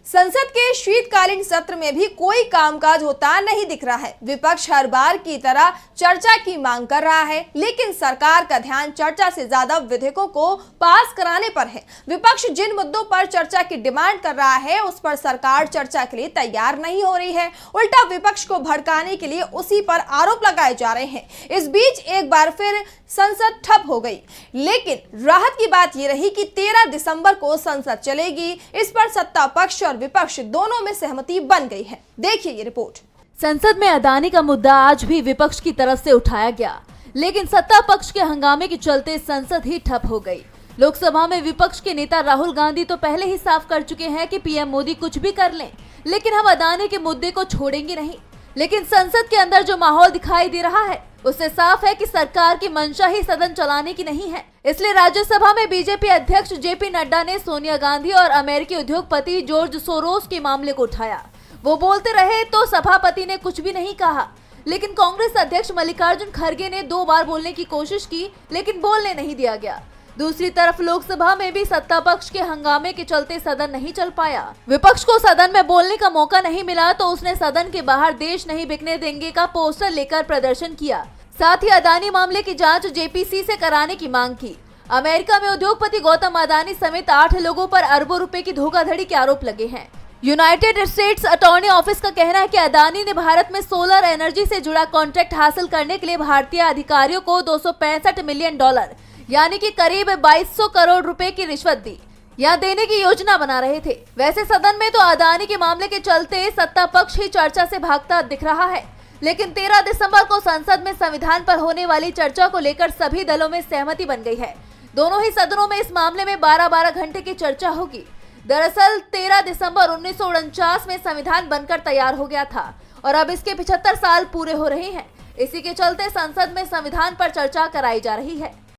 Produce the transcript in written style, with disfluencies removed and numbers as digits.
संसद के शीतकालीन सत्र में भी कोई कामकाज होता नहीं दिख रहा है। विपक्ष हर बार की तरह चर्चा की मांग कर रहा है, लेकिन सरकार का ध्यान चर्चा से ज्यादा विधेयकों को पास कराने पर है। विपक्ष जिन मुद्दों पर चर्चा की डिमांड कर रहा है, उस पर सरकार चर्चा के लिए तैयार नहीं हो रही है। उल्टा विपक्ष को भड़काने के लिए उसी पर आरोप लगाए जा रहे हैं। इस बीच एक बार फिर संसद ठप हो गई, लेकिन राहत की बात यह रही कि 13 दिसंबर को संसद चलेगी। इस पर सत्ता पक्ष और विपक्ष दोनों में सहमति बन गई है। देखिए ये रिपोर्ट। संसद में अदानी का मुद्दा आज भी विपक्ष की तरफ से उठाया गया, लेकिन सत्ता पक्ष के हंगामे के चलते संसद ही ठप हो गई। लोकसभा में विपक्ष के नेता राहुल गांधी तो पहले ही साफ कर चुके हैं कि पीएम मोदी कुछ भी कर लें, लेकिन हम अदानी के मुद्दे को छोड़ेंगे नहीं। लेकिन संसद के अंदर जो माहौल दिखाई दे रहा है, उससे साफ है कि सरकार की मंशा ही सदन चलाने की नहीं है। इसलिए राज्यसभा में बीजेपी अध्यक्ष जेपी नड्डा ने सोनिया गांधी और अमेरिकी उद्योगपति जॉर्ज सोरोस के मामले को उठाया। वो बोलते रहे तो सभापति ने कुछ भी नहीं कहा, लेकिन कांग्रेस अध्यक्ष मल्लिकार्जुन खड़गे ने 2 बार बोलने की कोशिश की, लेकिन बोलने नहीं दिया गया। दूसरी तरफ लोकसभा में भी सत्ता पक्ष के हंगामे के चलते सदन नहीं चल पाया। विपक्ष को सदन में बोलने का मौका नहीं मिला तो उसने सदन के बाहर देश नहीं बिकने देंगे का पोस्टर लेकर प्रदर्शन किया। साथ ही अदानी मामले की जांच जेपीसी से कराने की मांग की। अमेरिका में उद्योगपति गौतम अदानी समेत 8 लोगों पर अरबों रुपए की धोखाधड़ी के आरोप लगे हैं। यूनाइटेड स्टेट्स अटॉर्नी ऑफिस का कहना है कि अदानी ने भारत में सोलर एनर्जी से जुड़ा कॉन्ट्रैक्ट हासिल करने के लिए भारतीय अधिकारियों को $265 मिलियन यानी कि करीब 2200 करोड़ रुपए की रिश्वत दी या देने की योजना बना रहे थे। वैसे सदन में तो अदानी के मामले के चलते सत्ता पक्ष ही चर्चा से भागता दिख रहा है, लेकिन 13 दिसंबर को संसद में संविधान पर होने वाली चर्चा को लेकर सभी दलों में सहमति बन गई है। दोनों ही सदनों में इस मामले में 12-12 घंटे की चर्चा होगी। दरअसल 13 दिसंबर 1949 में संविधान बनकर तैयार हो गया था और अब इसके 75 साल पूरे हो रहे हैं। इसी के चलते संसद में संविधान पर चर्चा कराई जा रही है।